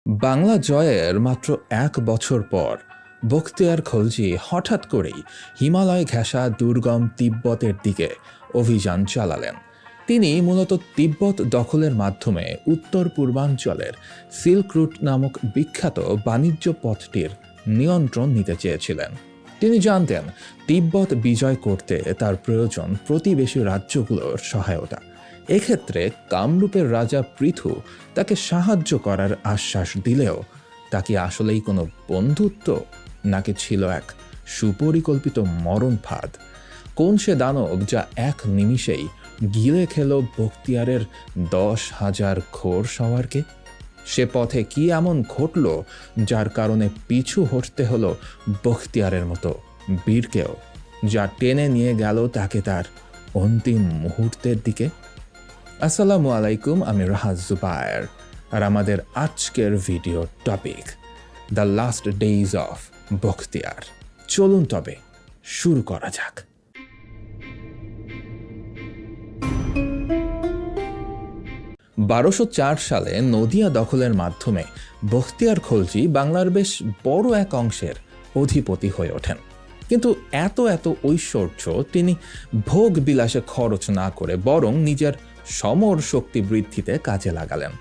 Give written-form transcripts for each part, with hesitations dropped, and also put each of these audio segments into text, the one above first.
বাংলা জয়ের মাত্র ১ বছর পর বখতিয়ার খলজি হঠাৎ করেই হিমালয় ঘেঁষা দুর্গম তিব্বতের দিকে অভিযান চালালেন। তিনি মূলত তিব্বত দখলের মাধ্যমে উত্তর পূর্বাঞ্চলের সিল্ক রুট নামক বিখ্যাত বাণিজ্য পথটির নিয়ন্ত্রণ নিতে চেয়েছিলেন। তিনি জানতেন তিব্বত বিজয় করতে তার প্রয়োজন প্রতিবেশী রাজ্যগুলোর সহায়তা। এক্ষেত্রে কামরূপের রাজা পৃথু তাকে সাহায্য করার আশ্বাস দিলেও তা কি আসলেই কোনো বন্ধুত্ব, নাকি ছিল এক সুপরিকল্পিত মরণ ফাঁদ? কোন সে দানব যা এক নিমিষেই গিলে খেল বখতিয়ারের ১০,০০০ ঘোর সওয়ারকে? সে পথে কি এমন ঘটল যার কারণে পিছু হটতে হলো বখতিয়ারের মতো বীরকেও, যা টেনে নিয়ে গেল তাকে তার অন্তিম মুহূর্তের দিকে? আসসালামু আলাইকুম, আমি রাহাত জুবায়ের, আর আমাদের আজকের video topic the last days of Bakhtiyar. চলুন তবে শুরু করা যাক। সালে নদিয়া দখলের মাধ্যমে বখতিয়ার খলজি বাংলার বেশ বড় এক অংশের অধিপতি হয়ে ওঠেন। কিন্তু এত ঐশ্বর্য তিনি ভোগ বিলাসে খরচ না করে বরং নিজের সমর শক্তি বৃদ্ধিতে কাজে লাগালেন।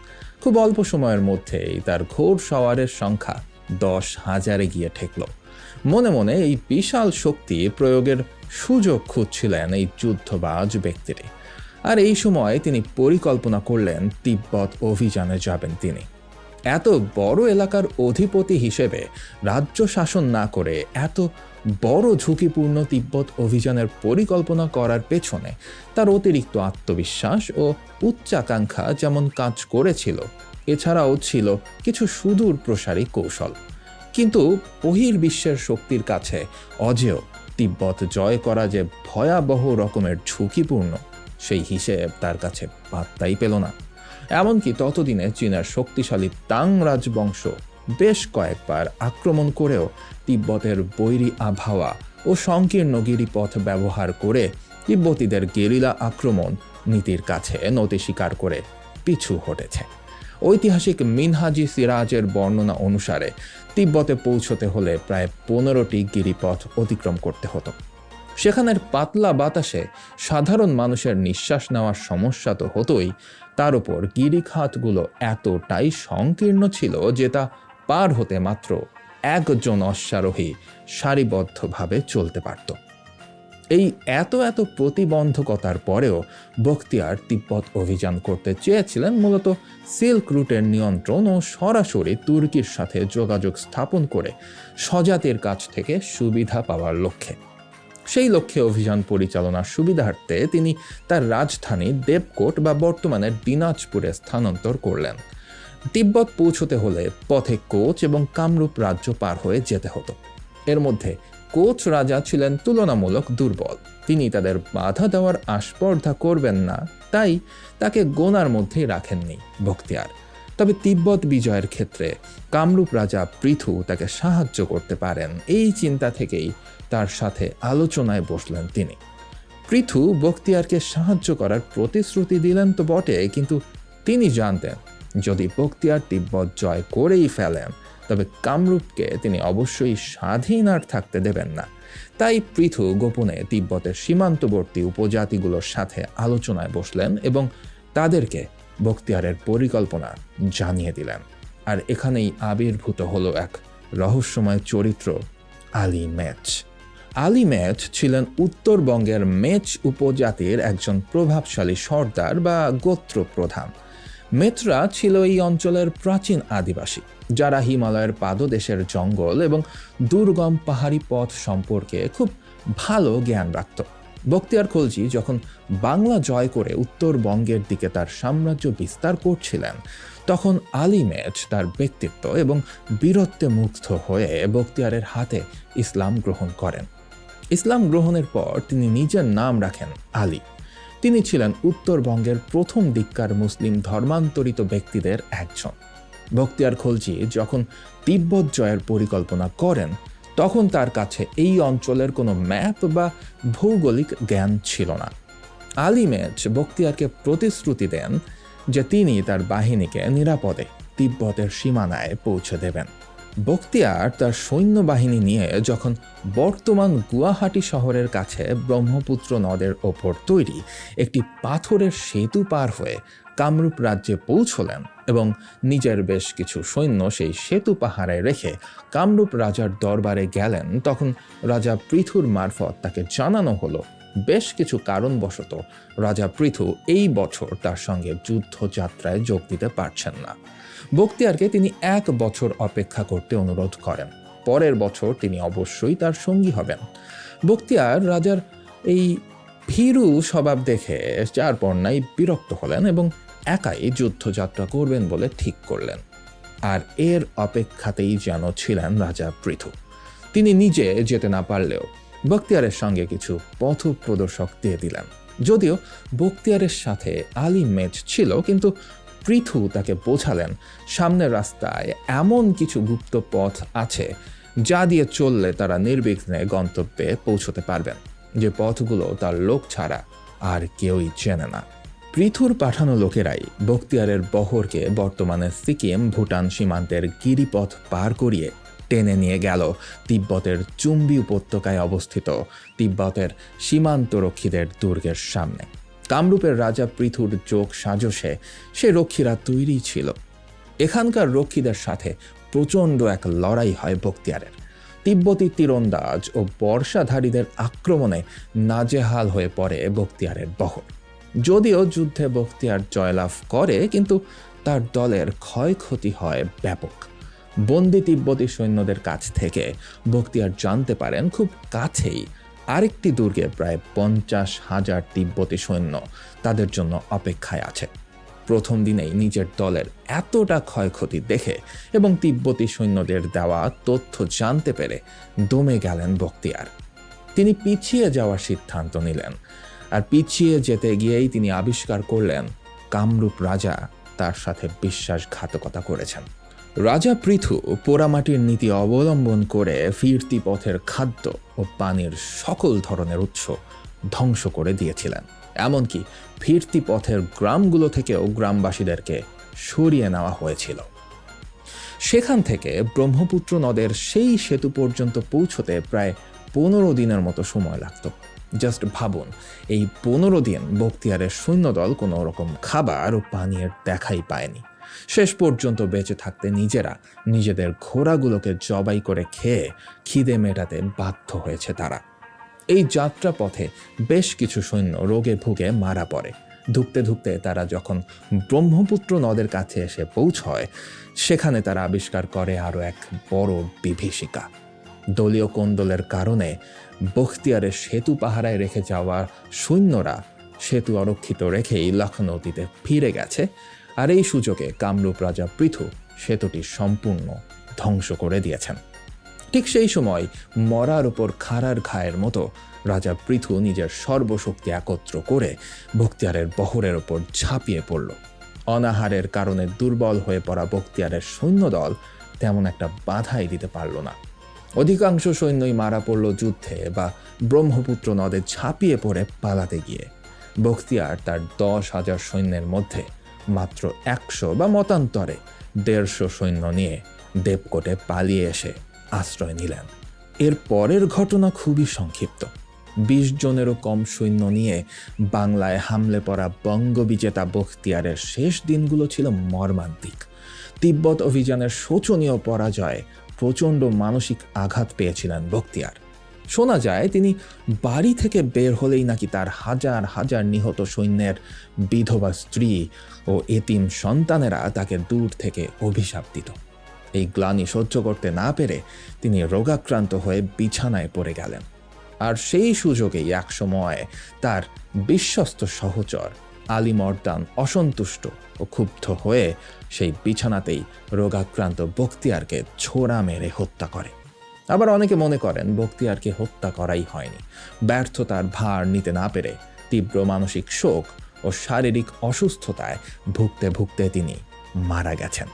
খুব অল্প সময়ের মধ্যেই তার ঘোর সওয়ারের সংখ্যা ১০,০০০-এ গিয়ে ঠেকল। মনে মনে এই বিশাল শক্তি প্রয়োগের সুযোগ খুঁজছিলেন এই যুদ্ধবাজ ব্যক্তিটি। আর এই সময় তিনি পরিকল্পনা করলেন তিব্বত অভিযানে যাবেন তিনি। এত বড় এলাকার অধিপতি হিসেবে রাজ্য শাসন না করে এত বড় ঝুঁকিপূর্ণ তিব্বত অভিযানের পরিকল্পনা করার পেছনে তার অতিরিক্ত আত্মবিশ্বাস ও উচ্চাকাঙ্ক্ষা যেমন কাজ করেছিল, এছাড়াও ছিল কিছু সুদূর প্রসারী কৌশল। কিন্তু বহির্বিশ্বের শক্তির কাছে অজেয় তিব্বত জয় করা যে ভয়াবহ রকমের ঝুঁকিপূর্ণ, সেই হিসেব তার কাছে পাত্তাই পেল না। এমনকি ততদিনে চীনের শক্তিশালী তাং রাজবংশ বেশ কয়েকবার আক্রমণ করেও তিব্বতের বৈরী আবহাওয়া ও সংকীর্ণ গিরিপথ ব্যবহার করে তিব্বতীদের গেরিলা আক্রমণ নীতির কাছে নতি স্বীকার করে পিছু হটেছে। ঐতিহাসিক মিনহাজি সিরাজের বর্ণনা অনুসারে তিব্বতে পৌঁছতে হলে প্রায় ১৫টি গিরিপথ অতিক্রম করতে হতো। সেখানের পাতলা বাতাসে সাধারণ মানুষের নিঃশ্বাস নেওয়ার সমস্যা তো হতোই, তার উপর গিরিখাতগুলো এতটাই সংকীর্ণ ছিল যে তা পার হতে মাত্র একজন অশ্বারোহী সারিবদ্ধভাবে চলতে পারত। এই এত প্রতিবন্ধকতার পরেও বখতিয়ার তিব্বত অভিযান করতে চেয়েছিলেন মূলত সিল্ক রুটের নিয়ন্ত্রণ ও সরাসরি তুর্কির সাথে যোগাযোগ স্থাপন করে স্বজাতির কাছ থেকে সুবিধা পাওয়ার লক্ষ্যে। সেই লক্ষ্যে অভিযান পরিচালনার সুবিধার্থে তিনি তার রাজধানী দেবকোট বা বর্তমানের দিনাজপুরে স্থানান্তর করলেন। তিব্বত পৌঁছতে হলে পথে কোচ এবং কামরূপ রাজ্য পার হয়ে যেতে হতো। এর মধ্যে কোচ রাজা ছিলেন তুলনামূলক দুর্বল। তিনি তাদের বাধা দেওয়ার আস্পর্ধা করবেন না, তাই তাকে গোনার মধ্যেই রাখেননি বখতিয়ার। তবে তিব্বত বিজয়ের ক্ষেত্রে কামরূপ রাজা পৃথু তাকে সাহায্য করতে পারেন, এই চিন্তা থেকেই তার সাথে আলোচনায় বসলেন তিনি। পৃথু বখতিয়ারকে সাহায্য করার প্রতিশ্রুতি দিলেন তো বটে, কিন্তু তিনি জানতেন যদি বখতিয়ার তিব্বত জয় করেই ফেলেন তবে কামরূপকে তিনি অবশ্যই স্বাধীন আর থাকতে দেবেন না। তাই পৃথু গোপনে তিব্বতের সীমান্তবর্তী উপজাতিগুলোর সাথে আলোচনায় বসলেন এবং তাদেরকে বখতিয়ারের পরিকল্পনা জানিয়ে দিলেন। আর এখানেই আবির্ভূত হলো এক রহস্যময় চরিত্র, আলী মেচ। আলী মেচ ছিলেন উত্তরবঙ্গের মেচ উপজাতির একজন প্রভাবশালী সর্দার বা গোত্র প্রধান। মেচরা ছিল এই অঞ্চলের প্রাচীন আদিবাসী, যারা হিমালয়ের পাদদেশের জঙ্গল এবং দুর্গম পাহাড়ি পথ সম্পর্কে খুব ভালো জ্ঞান রাখত। বখতিয়ার খলজি যখন বাংলা জয় করে উত্তরবঙ্গের দিকে তার সাম্রাজ্য বিস্তার করছিলেন, তখন আলী মেচ তার ব্যক্তিত্ব এবং বীরত্বে মুগ্ধ হয়ে বখতিয়ারের হাতে ইসলাম গ্রহণ করেন। ইসলাম গ্রহণের পর তিনি নিজের নাম রাখেন আলী। তিনি ছিলেন উত্তরবঙ্গের প্রথম দিককার মুসলিম ধর্মান্তরিত ব্যক্তিদের একজন। বখতিয়ার খলজি যখন তিব্বত জয়ের পরিকল্পনা করেন, তখন তার কাছে এই অঞ্চলের কোনো ম্যাপ বা ভৌগোলিক জ্ঞান ছিল না। আলী মেচ বখতিয়ারকে প্রতিশ্রুতি দেন যে তিনি তার বাহিনীকে নিরাপদে তিব্বতের সীমানায় পৌঁছে দেবেন। বখতিয়ার তার সৈন্যবাহিনী নিয়ে যখন বর্তমান গুয়াহাটি শহরের কাছে ব্রহ্মপুত্র নদের ওপর তৈরি একটি পাথরের সেতু পার হয়ে কামরূপ রাজ্যে পৌঁছলেন এবং নিজের বেশ কিছু সৈন্য সেই সেতু পাহারায় রেখে কামরূপ রাজার দরবারে গেলেন, তখন রাজা পৃথুর মারফত তাকে জানানো হলো বেশ কিছু কারণবশত রাজা পৃথু এই বছর তার সঙ্গে যুদ্ধযাত্রায় যোগ দিতে পারছেন না। বখতিয়ারকে তিনি 1 বছর অপেক্ষা করতে অনুরোধ করেন। পরের বছর তিনি অবশ্যই তার সঙ্গী হবেন। বখতিয়ার রাজার এই ভীরু স্বভাব দেখে যার পর্যায়ে বিরক্ত হলেন এবং একাই যুদ্ধযাত্রা করবেন বলে ঠিক করলেন। আর এর অপেক্ষাতেই যেন ছিলেন রাজা পৃথু। তিনি নিজে যেতে না পারলেও বখতিয়ারের সঙ্গে কিছু পথ প্রদর্শক দিয়ে দিলেন। যদিও বখতিয়ারের সাথে আলী মেজ ছিল, কিন্তু পৃথু তাকে বোঝালেন সামনের রাস্তায় এমন কিছু গুপ্ত পথ আছে যা দিয়ে চললে তারা নির্বিঘ্নে গন্তব্যে পৌঁছতে পারবেন, যে পথগুলো তার লোক ছাড়া আর কেউই চেনে না। পৃথুর পাঠানো লোকেরাই বখতিয়ারের বহরকে বর্তমানে সিকিম ভুটান সীমান্তের গিরিপথ পার করিয়ে টেনে নিয়ে গেল তিব্বতের চুম্বি উপত্যকায় অবস্থিত তিব্বতের সীমান্তরক্ষীদের দুর্গের সামনে। কামরূপের রাজা পৃথুর যোগ সাজসে সে রক্ষীরা তৈরি ছিল। এখানকার রক্ষীদের সাথে প্রচণ্ড এক লড়াই হয় বখতিয়ারের। তিব্বতী তীরন্দাজ ও বর্ষাধারীদের আক্রমণে নাজেহাল হয়ে পড়ে বখতিয়ারের বহর। যদিও যুদ্ধে বখতিয়ার জয়লাভ করে, কিন্তু তার দলের ক্ষয়ক্ষতি হয় ব্যাপক। বন্দি তিব্বতী সৈন্যদের কাছ থেকে বখতিয়ার জানতে পারেন খুব কাছেই আরেকটি দুর্গে প্রায় 50,000 তিব্বতী সৈন্য তাদের জন্য অপেক্ষায় আছে। প্রথম দিনেই নিজের দলের এতটা ক্ষয়ক্ষতি দেখে এবং তিব্বতী সৈন্যদের দেওয়া তথ্য জানতে পেরে দমে গেলেন বখতিয়ার। তিনি পিছিয়ে যাওয়ার সিদ্ধান্ত নিলেন, আর পিছিয়ে যেতে গিয়েই তিনি আবিষ্কার করলেন কামরূপ রাজা তার সাথে বিশ্বাসঘাতকতা করেছেন। রাজা পৃথু পোড়ামাটির নীতি অবলম্বন করে ফিরতি পথের খাদ্য ও পানির সকল ধরনের উৎস ধ্বংস করে দিয়েছিলেন। এমনকি ফিরতি পথের গ্রামগুলো থেকেও গ্রামবাসীদেরকে সরিয়ে নেওয়া হয়েছিল। সেখান থেকে ব্রহ্মপুত্র নদের সেই সেতু পর্যন্ত পৌঁছতে প্রায় 15 দিনের মতো সময় লাগত। জাস্ট ভাবুন, এই 15 দিন বখতিয়ারের সৈন্যদল কোনো রকম খাবার ও পানীয়ের দেখাই পায়নি। শেষ পর্যন্ত বেঁচে থাকতে নিজেরা নিজেদের ঘোড়াগুলোকে জবাই করে খেয়ে খিদে মেটাতে বাধ্য হয়েছে তারা। এই যাত্রা পথে বেশ কিছু সৈন্য রোগে ভুগে মারা পড়ে। ধুকতে ধুকতে তারা যখন ব্রহ্মপুত্র নদের কাছে এসে পৌঁছয়, সেখানে তারা আবিষ্কার করে আরও এক বড় বিভীষিকা। দলীয় কোন্দলের কারণে বখতিয়ারের সেতু পাহারায় রেখে যাওয়া সৈন্যরা সেতু অরক্ষিত রেখেই লখনৌতিতে ফিরে গেছে, আর এই সুযোগে কামরূপ রাজা পৃথু সেতুটি সম্পূর্ণ ধ্বংস করে দিয়েছেন। ঠিক সেই সময় মরার ওপর খাড়ার ঘায়ের মতো রাজা পৃথু নিজের সর্বশক্তি একত্র করে বখতিয়ারের বহরের ওপর ঝাঁপিয়ে পড়ল। অনাহারের কারণে দুর্বল হয়ে পড়া বখতিয়ারের সৈন্যদল তেমন একটা বাধাই দিতে পারল না। অধিকাংশ সৈন্যই মারা পড়ল যুদ্ধে বা ব্রহ্মপুত্র নদে ঝাঁপিয়ে পড়ে পালাতে গিয়ে। বখতিয়ার তার 10,000 সৈন্যের মধ্যে মাত্র 100 বা মতান্তরে 150 সৈন্য নিয়ে দেবকোটে পালিয়ে এসে আশ্রয় নিলেন। এর পরের ঘটনা খুবই সংক্ষিপ্ত। 20 জনেরও কম সৈন্য নিয়ে বাংলায় হামলে পড়া বঙ্গবিজেতা বখতিয়ারের শেষ দিনগুলো ছিল মর্মান্তিক। তিব্বত অভিযানের শোচনীয় পরাজয়ে প্রচণ্ড মানসিক আঘাত পেয়েছিলেন বখতিয়ার। শোনা যায় তিনি বাড়ি থেকে বের হলেই নাকি তার হাজার হাজার নিহত সৈন্যের বিধবা স্ত্রী ও এতিম সন্তানেরা তাকে দূর থেকে অভিশাপ দিত। এই গ্লানি সহ্য করতে না পেরে তিনি রোগাক্রান্ত হয়ে বিছানায় পড়ে গেলেন। আর সেই সুযোগেই একসময় তার বিশ্বস্ত সহচর আলী মর্দান অসন্তুষ্ট ও ক্ষুব্ধ হয়ে সেই বিছানাতেই রোগাক্রান্ত বখতিয়ারকে ছোড়া মেরে হত্যা করে। আবার অনেকে মনে করেন বখতিয়ারকে হত্যা করাই হয়নি, ব্যর্থতার ভার নিতে না পেরে তীব্র মানসিক শোক ও শারীরিক অসুস্থতায় ভুগতে ভুগতে তিনি মারা গেছেন।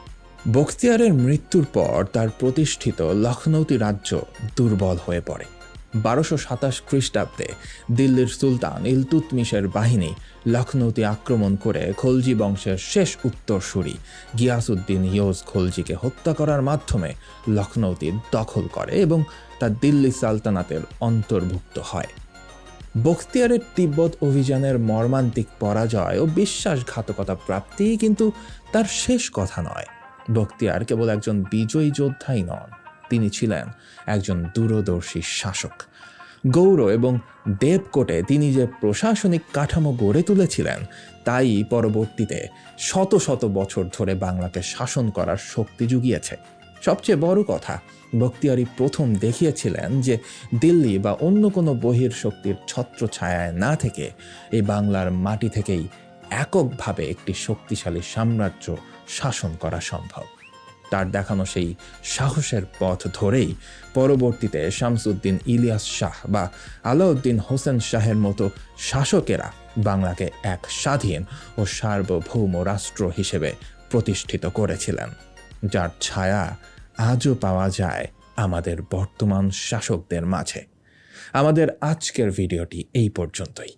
বখতিয়ারের মৃত্যুর পর তার প্রতিষ্ঠিত লখনৌতি রাজ্য দুর্বল হয়ে পড়ে। 1227 খ্রিস্টাব্দে দিল্লির সুলতান ইলতুৎমিশের বাহিনী লখনৌতে আক্রমণ করে খলজি বংশের শেষ উত্তরসূরি গিয়াসউদ্দিন ইয়োজ খলজিকে হত্যা করার মাধ্যমে লখনৌতি দখল করে এবং তা দিল্লি সালতানাতের অন্তর্ভুক্ত হয়। বখতিয়ারের তিব্বত অভিযানের মর্মান্তিক পরাজয় ও বিশ্বাসঘাতকতা প্রাপ্তি কিন্তু তার শেষ কথা নয়। বখতিয়ার কেবল একজন বিজয়ী যোদ্ধাই নন, তিনি ছিলেন একজন দূরদর্শী শাসক। গৌড় এবং দেবকোটে তিনি যে প্রশাসনিক কাঠামো গড়ে তুলেছিলেন তাই পরবর্তীতে শত শত বছর ধরে বাংলাকে শাসন করার শক্তি জুগিয়েছে। সবচেয়ে বড় কথা, বখতিয়ারই প্রথম দেখিয়েছিলেন যে দিল্লি বা অন্য কোনো বহির শক্তির ছত্রছায়ায় না থেকে এই বাংলার মাটি থেকেই এককভাবে একটি শক্তিশালী সাম্রাজ্য শাসন করা সম্ভব। তার দেখানো সেই সাহসের পথ ধরেই পরবর্তীতে শামসুদ্দিন ইলিয়াস শাহ বা আলাউদ্দিন হোসেন শাহের মতো শাসকেরা বাংলাকে এক স্বাধীন ও সার্বভৌম রাষ্ট্র হিসেবে প্রতিষ্ঠিত করেছিলেন, যার ছায়া আজও পাওয়া যায় আমাদের বর্তমান শাসকদের মাঝে। আমাদের আজকের ভিডিওটি এই পর্যন্তই।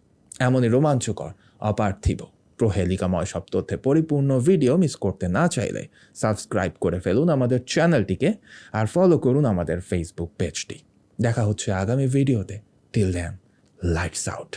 এমনই রোমাঞ্চকর, অপার্থিব, প্রহেলিকাময় সব তথ্যে পরিপূর্ণ ভিডিও মিস করতে না চাইলে সাবস্ক্রাইব করে ফেলুন আমাদের চ্যানেলটিকে আর ফলো করুন আমাদের ফেসবুক পেজটি। দেখা হচ্ছে আগামী ভিডিওতে। Till then, lights out.